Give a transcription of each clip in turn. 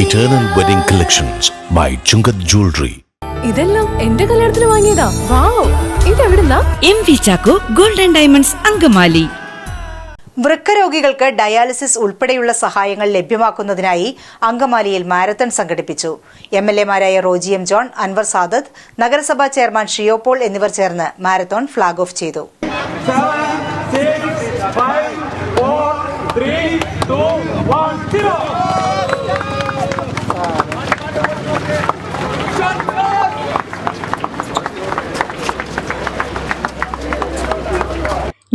Eternal Wedding Collections by Chungat Jewelry. ഇതെല്ലാം എന്റെ കല്യാണത്തിന് വാങ്ങിയതാ. വാവ്, ഇതെവിടുന്നാ? MV Chacko golden diamonds Angamaly. വൃക്ക രോഗികൾക്ക് ഡയാലിസിസ് ഉൾപ്പെടെയുള്ള സഹായങ്ങൾ ലഭ്യമാക്കുന്നതിനായി അങ്കമാലിയിൽ മാരത്തൺ സംഘടിപ്പിച്ചു. MLA-മാരായ റോജി എം ജോൺ, അൻവർ സാദത്ത്, നഗരസഭാ ചെയർമാൻ ഷിയോ പോൾ എന്നിവർ ചേർന്ന് മാരത്തോൺ ഫ്ളാഗ് ഓഫ് ചെയ്തു. 7, 6, 5, 4, 3, 2, 1, 0.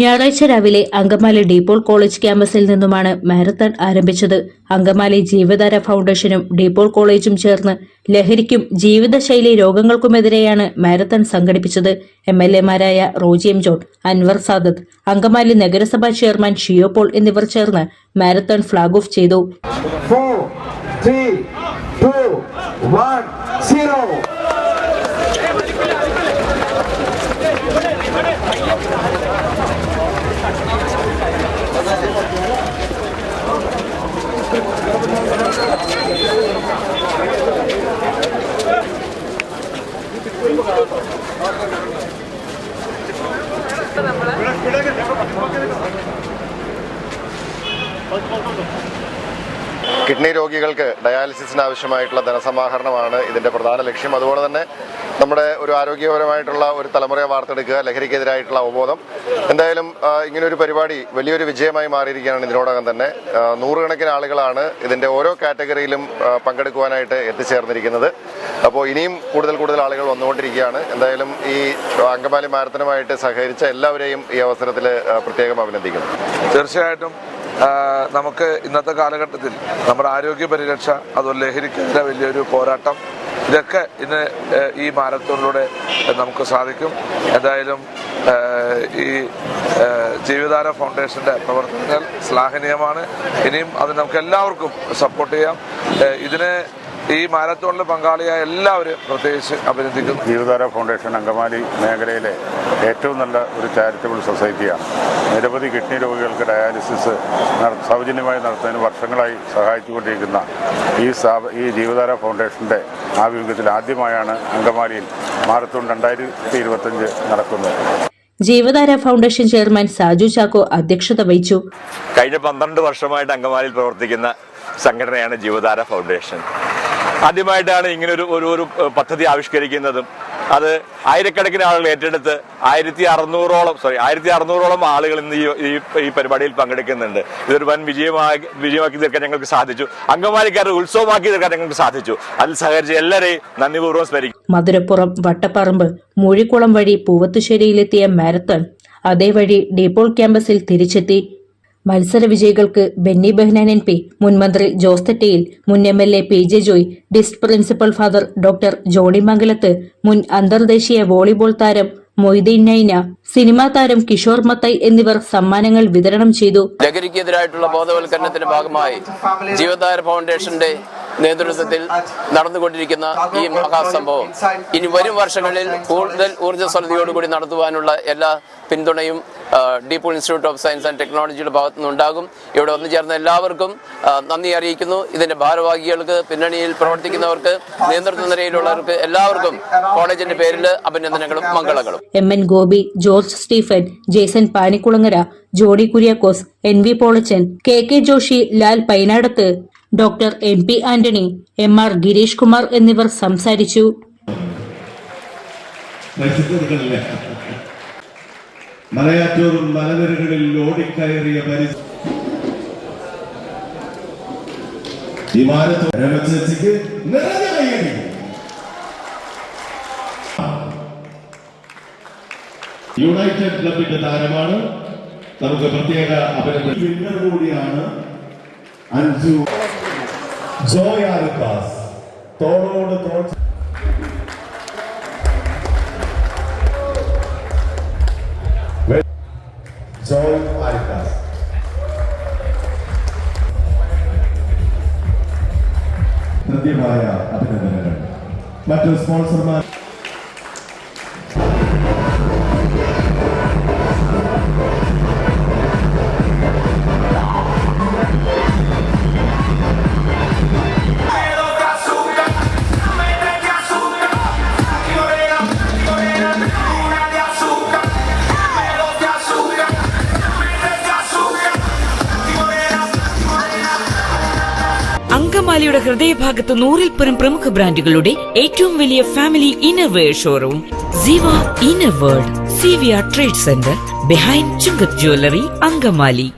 ഞായറാഴ്ച രാവിലെ അങ്കമാലി ഡീപോൾ കോളേജ് ക്യാമ്പസിൽ നിന്നുമാണ് മാരത്തൺ ആരംഭിച്ചത്. അങ്കമാലി ജീവധാര ഫൗണ്ടേഷനും ഡീപോൾ കോളേജും ചേർന്ന് ലഹരിക്കും ജീവിതശൈലി രോഗങ്ങൾക്കുമെതിരെയാണ് മാരത്തൺ സംഘടിപ്പിച്ചത്. MLA-മാരായ റോജി എം ജോൺ, അൻവർ സാദത്ത്, അങ്കമാലി നഗരസഭാ ചെയർമാൻ ഷിയോ പോൾ എന്നിവർ ചേർന്ന് മാരത്തൺ ഫ്ളാഗ് ഓഫ് ചെയ്തു. 4, 3, 2, 1, 0. കിഡ്നി രോഗികൾക്ക് ഡയാലിസിസിന് ആവശ്യമായിട്ടുള്ള ധനസമാഹരണമാണ് ഇതിന്റെ പ്രധാന ലക്ഷ്യം. അതുപോലെ തന്നെ നമ്മുടെ ഒരു ആരോഗ്യപരമായിട്ടുള്ള ഒരു തലമുറയെ വാർത്തെടുക്കുക, ലഹരിക്കെതിരായിട്ടുള്ള അവബോധം. എന്തായാലും ഇങ്ങനൊരു പരിപാടി വലിയൊരു വിജയമായി മാറിയിരിക്കുകയാണ്. ഇതിനോടകം തന്നെ നൂറുകണക്കിന് ആളുകളാണ് ഇതിന്റെ ഓരോ കാറ്റഗറിയിലും പങ്കെടുക്കുവാനായിട്ട് എത്തിച്ചേർന്നിരിക്കുന്നത്. അപ്പോൾ ഇനിയും കൂടുതൽ ആളുകൾ വന്നുകൊണ്ടിരിക്കുകയാണ്. എന്തായാലും ഈ അങ്കമാലി മാരത്തണുമായിട്ട് സഹകരിച്ച എല്ലാവരെയും ഈ അവസരത്തിൽ പ്രത്യേകം അഭിനന്ദിക്കുന്നു. തീർച്ചയായിട്ടും നമുക്ക് ഇന്നത്തെ കാലഘട്ടത്തിൽ നമ്മുടെ ആരോഗ്യ പരിരക്ഷ, അതുപോലെ ലഹരിക്കെതിരെ വലിയൊരു പോരാട്ടം, ഇതൊക്കെ ഇന്ന് ഈ മാരത്തോണിലൂടെ നമുക്ക് സാധിക്കും. എന്തായാലും ഈ ജീവധാര ഫൗണ്ടേഷന്റെ പ്രവർത്തനങ്ങൾ ശ്ലാഘനീയമാണ്. ഇനിയും അത് നമുക്ക് എല്ലാവർക്കും സപ്പോർട്ട് ചെയ്യാം. ഇതിന് ഈ മാരത്തോണിൽ പങ്കാളിയായ എല്ലാവരും പ്രത്യേകിച്ച് അഭിനന്ദിക്കുന്നു. ജീവധാര ഫൗണ്ടേഷൻ അങ്കമാലി മേഖലയിലെ ഏറ്റവും നല്ല ഒരു ചാരിറ്റബിൾ സൊസൈറ്റിയാണ്. നിരവധി കിഡ്നി രോഗികൾക്ക് ഡയാലിസിസ് സൗജന്യമായി നടത്തുന്നതിന് വർഷങ്ങളായി സഹായിച്ചുകൊണ്ടിരിക്കുന്ന ഈ ജീവധാര ഫൗണ്ടേഷന്റെ ആഭിമുഖ്യത്തിൽ ആദ്യമായാണ് അങ്കമാലിയിൽ മാരത്തോൺ 2025 നടക്കുന്നത്. ജീവധാര ഫൗണ്ടേഷൻ ചെയർമാൻ സാജു ചാക്കോ അധ്യക്ഷത വഹിച്ചു. കഴിഞ്ഞ 12 വർഷമായിട്ട് അങ്കമാലിയിൽ പ്രവർത്തിക്കുന്ന സംഘടനയാണ് ജീവധാര ഫൗണ്ടേഷൻ. ആദ്യമായിട്ടാണ് ഇങ്ങനെ ഒരു പദ്ധതി ആവിഷ്കരിക്കുന്നതും അത് ആയിരക്കണക്കിന് ആളുകൾ ഏറ്റെടുത്ത് 1600ഓളം ആളുകൾ ഇന്ന് ഈ പരിപാടിയിൽ പങ്കെടുക്കുന്നുണ്ട്. ഇതൊരു വൻ വിജയമാക്കി തീർക്കാൻ ഞങ്ങൾക്ക് സാധിച്ചു. അങ്കമാലിക്കാരെ ഉത്സവമാക്കി തീർക്കാൻ ഞങ്ങൾക്ക് സാധിച്ചു. അതിൽ സഹകരിച്ച് എല്ലാവരെയും നന്ദിപൂർവ്വം സ്മരിക്കും. മധുരപ്പുറം, വട്ടപ്പറമ്പ്, മൂഴിക്കുളം വഴി പൂവത്തുശ്ശേരിയിലെത്തിയ മാരത്തൺ അതേ വഴി ഡീപോൾ ക്യാമ്പസിൽ തിരിച്ചെത്തി. മത്സര വിജയികൾക്ക് ബെന്നി ബെഹ്നാൻ MP, മുൻ മന്ത്രി ജോസ് തെറ്റയിൽ, മുൻ MLA PJ Joy, ഡിസ്റ്റ് principal father doctor Johnny മംഗലത്ത്, മുൻ അന്തർദേശീയ വോളിബോൾ താരം മൊയ്തീൻ നൈന, സിനിമാ താരം കിഷോർ മത്തൈ എന്നിവർ സമ്മാനങ്ങൾ വിതരണം ചെയ്തു. ലഹരിക്കെതിരായിട്ടുള്ള ബോധവൽക്കരണത്തിന്റെ ഭാഗമായി ജീവധാര ഫൗണ്ടേഷന്റെ നേതൃത്വത്തിൽ നടന്നുകൊണ്ടിരിക്കുന്ന ഈ മഹാസംഭവം ഇനി വരും വർഷങ്ങളിൽ കൂടുതൽ ഊർജ്ജസ്വലതയോടുകൂടി നടത്തുവാനുള്ള എല്ലാ പിന്തുണയും De Paul institute of science and ടെക്നോളജിയുടെ ഭാഗത്തു നിന്നുണ്ടാകും. ഇവിടെ ഒന്നു ചേർന്ന എല്ലാവർക്കും നന്ദി അറിയിക്കുന്നു. ഇതിന്റെ ഭാരവാഹികൾക്ക്, പിന്നണിയിൽ പ്രവർത്തിക്കുന്നവർക്ക്, നേതൃത്വ നിരയിലുള്ളവർക്ക് എല്ലാവർക്കും കോളേജിന്റെ പേരിൽ അഭിനന്ദനങ്ങളും മംഗളങ്ങളും. MN Gopi, George Stephen, Jason Panikkulangara, Jody Kuriakose, NV Polachan, KK Joshy, Lal Painadath, doctor MP Antony, MR Girish Kumar എന്നിവർ സംസാരിച്ചു. മലയാറ്റൂരും മലനിരകളിൽ ഓടിക്കയറിയ യുണൈറ്റഡ് ക്ലബിന്റെ താരമാണ്. നമുക്ക് പ്രത്യേക അഭിനന്ദനം കൂടിയാണ്. അഞ്ജു ജോയ് ആലുക്കാസ് തോളോട് തോൾ ജോയ് ആലുക്കാസ് ഹൃദ്യമായ അഭിനന്ദനങ്ങൾ. മറ്റു സ്പോൺസർമാർ Pero അങ്കമാലിയുടെ ഹൃദയഭാഗത്ത് 100-ൽ പ്രമുഖ ബ്രാൻഡുകളുടെ ഏറ്റവും വലിയ family innerwear showroom Ziva inner world, CVR trade centre, behind Chungath jewellery, Angamaly.